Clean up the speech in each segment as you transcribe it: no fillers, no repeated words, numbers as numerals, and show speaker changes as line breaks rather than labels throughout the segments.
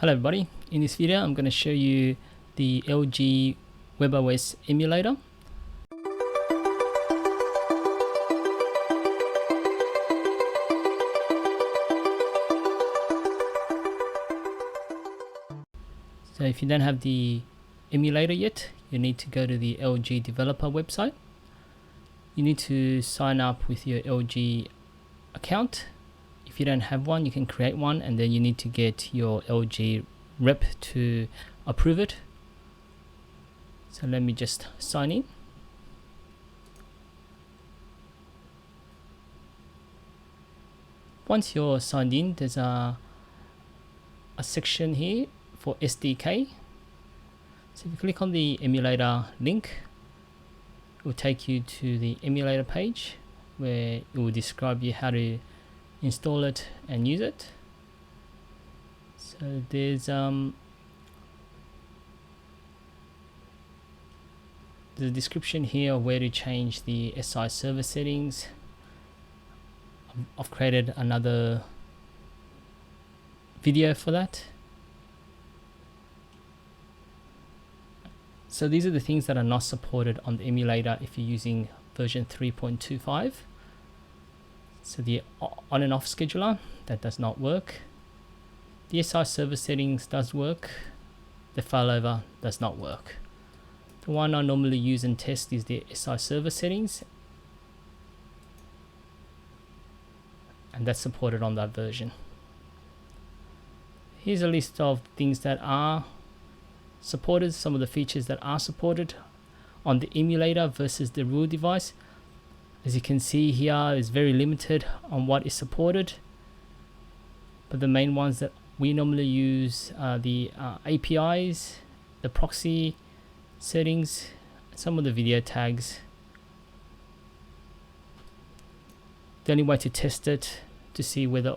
Hello everybody, in this video I'm going to show you the LG Webos Emulator. So if you don't have the emulator yet, you need to go to the LG developer website. You need to sign up with your LG account. If you don't have one, you can create one, and then you need to get your LG rep to approve it. So let me just sign in. Once you're signed in, there's a section here for SDK. So if you click on the emulator link, it will take you to the emulator page where it will describe you how to install it and use it. So there's the description here of where to change the SI server settings. I've created another video for that. So these are the things that are not supported on the emulator if you're using version 3.25. So the on and off scheduler, that does not work. The SI server settings does work. The failover does not work. The one I normally use and test is the SI server settings, and that's supported on that version. Here's a list of things that are supported, some of the features that are supported on the emulator versus the real device. As you can see here, is very limited on what is supported, but the main ones that we normally use are the APIs, the proxy settings, some of the video tags. The only way to test it to see whether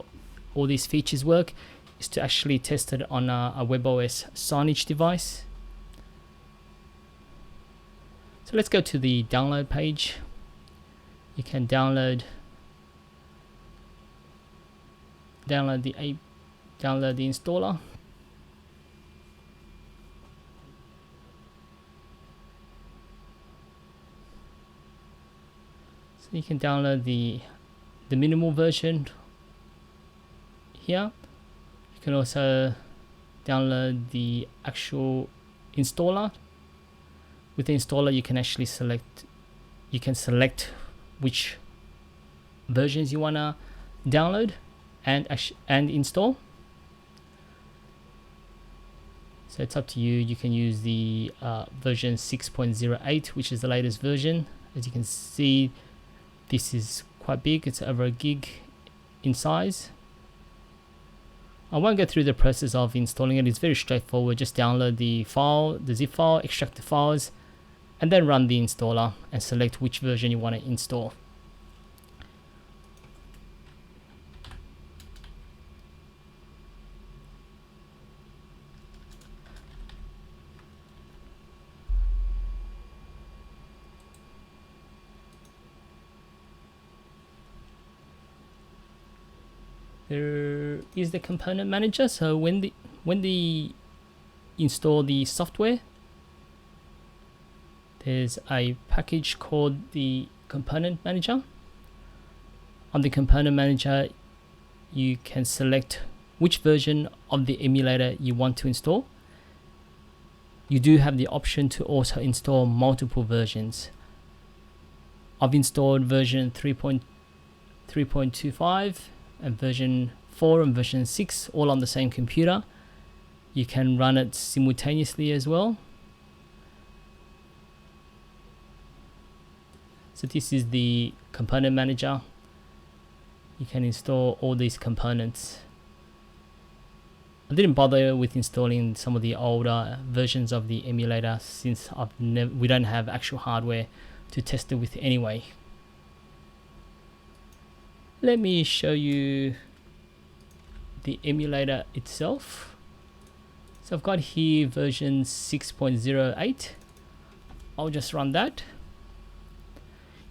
all these features work is to actually test it on a Webos Signage device. So let's go to the download page. You can download the installer. So you can download the minimal version here. You can also download the actual installer. With the installer, you can actually select which versions you want to download and install. So it's up to you. You can use the version 6.08, which is the latest version. As you can see, this is quite big. It's over a gig in size. I won't go through the process of installing it. It's very straightforward. Just download the file, the zip file, extract the files, and then run the installer and select which version you want to install. There is the component manager. So when they install the software, there's a package called the component manager. On the component manager, you can select which version of the emulator you want to install. You do have the option to also install multiple versions. I've installed version 3.25 and version 4 and version 6 all on the same computer. You can run it simultaneously as well. So this is the component manager. You can install all these components. I didn't bother with installing some of the older versions of the emulator since we don't have actual hardware to test it with anyway. Let me show you the emulator itself. So I've got here version 6.08. I'll just run that.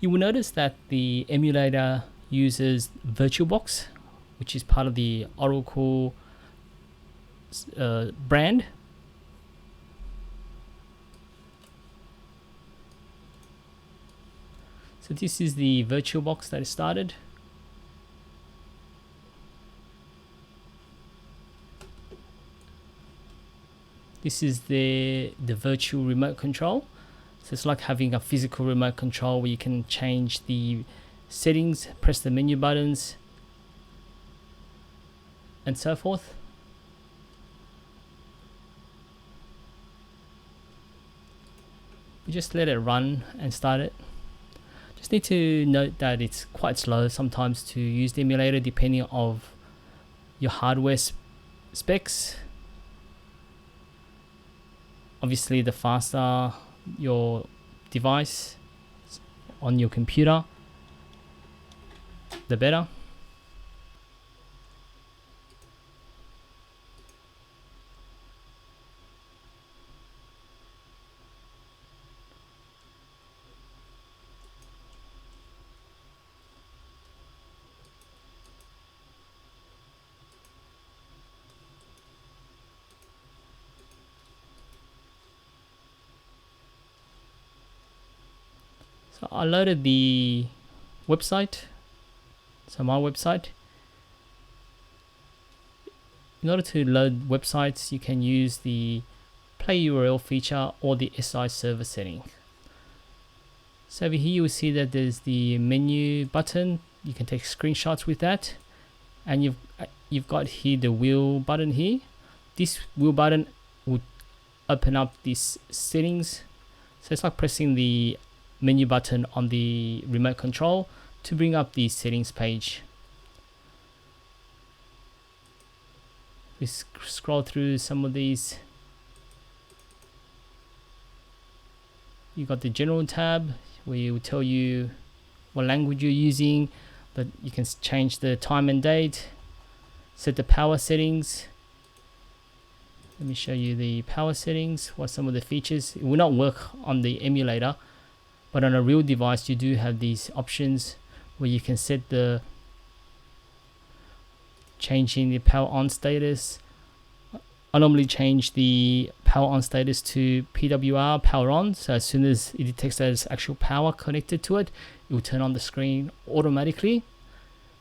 You will notice that the emulator uses VirtualBox, which is part of the Oracle brand. So this is the virtual box that is started. This is the virtual remote control. So it's like having a physical remote control where you can change the settings, press the menu buttons, and so forth. We just let it run and start it. Just need to note that it's quite slow sometimes to use the emulator depending on your hardware specs. Obviously, the faster your device on your computer, the better. So I loaded the website, so my website. In order to load websites, you can use the play URL feature or the SI server setting. So over here you will see that there's the menu button. You can take screenshots with that, and you've got here the wheel button here. This wheel button would open up these settings. So it's like pressing the menu button on the remote control to bring up the settings page. We scroll through some of these. You got the general tab where it will tell you what language you're using, but you can change the time and date, set the power settings. Let me show you the power settings, what some of the features. It will not work on the emulator, but on a real device you do have these options where you can set the changing the power on status. I normally change the power on status to PWR, power on, so as soon as it detects that there's actual power connected to it, it will turn on the screen automatically.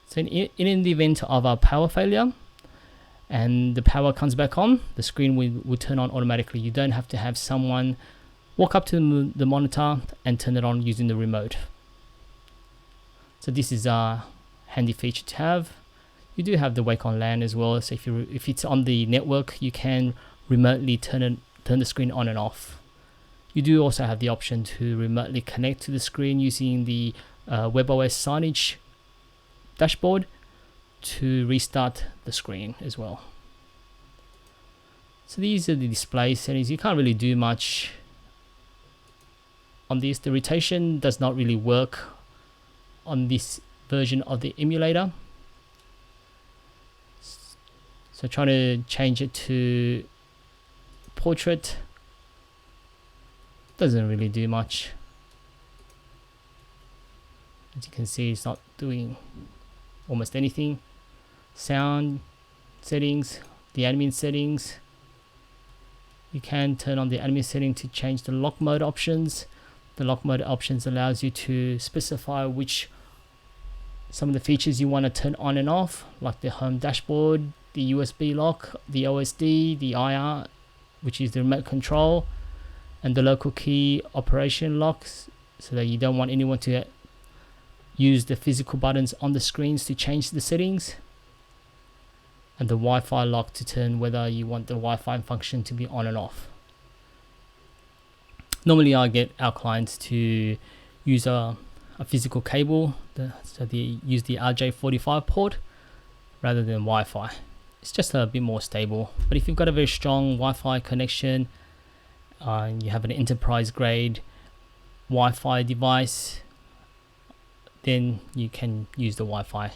So in the event of a power failure and the power comes back on, the screen will turn on automatically. You don't have to have someone walk up to the monitor and turn it on using the remote. So this is a handy feature to have. You do have the wake on LAN as well, so if it's on the network, you can remotely turn the screen on and off. You do also have the option to remotely connect to the screen using the Webos Signage dashboard to restart the screen as well. So these are the display settings. You can't really do much on this. The rotation does not really work on this version of the emulator. So trying to change it to portrait doesn't really do much. As you can see, it's not doing almost anything. Sound settings, the admin settings. You can turn on the admin setting to change the lock mode options. The lock mode options allows you to specify which some of the features you want to turn on and off, like the home dashboard, the USB lock, the OSD, the IR, which is the remote control, and the local key operation locks, so that you don't want anyone to use the physical buttons on the screens to change the settings, and the Wi-Fi lock to turn whether you want the Wi-Fi function to be on and off. Normally I get our clients to use a physical cable, so they use the RJ45 port rather than Wi-Fi. It's just a bit more stable. But if you've got a very strong Wi-Fi connection, you have an enterprise grade Wi-Fi device, then you can use the Wi-Fi.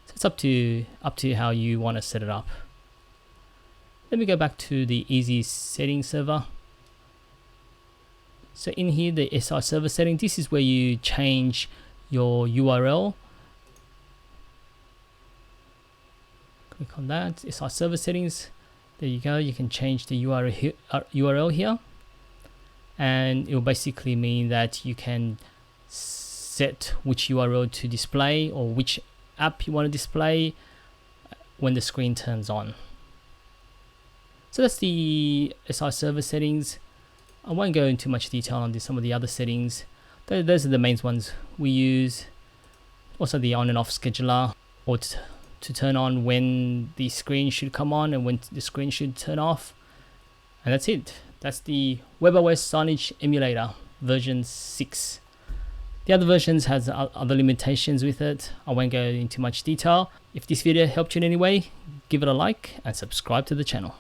So it's up to how you want to set it up. Let me go back to the easy settings server. So in here, the SI server setting, this is where you change your URL. Click on that, SI server settings. There you go. You can change the URL here, and it will basically mean that you can set which URL to display or which app you want to display when the screen turns on. So that's the SI server settings. I won't go into much detail on some of the other settings. Those are the main ones we use. Also the on and off scheduler, or to turn on when the screen should come on and when the screen should turn off. And that's it. That's the Webos Signage Emulator version 6. The other versions has other limitations with it. I won't go into much detail. If this video helped you in any way, give it a like and subscribe to the channel.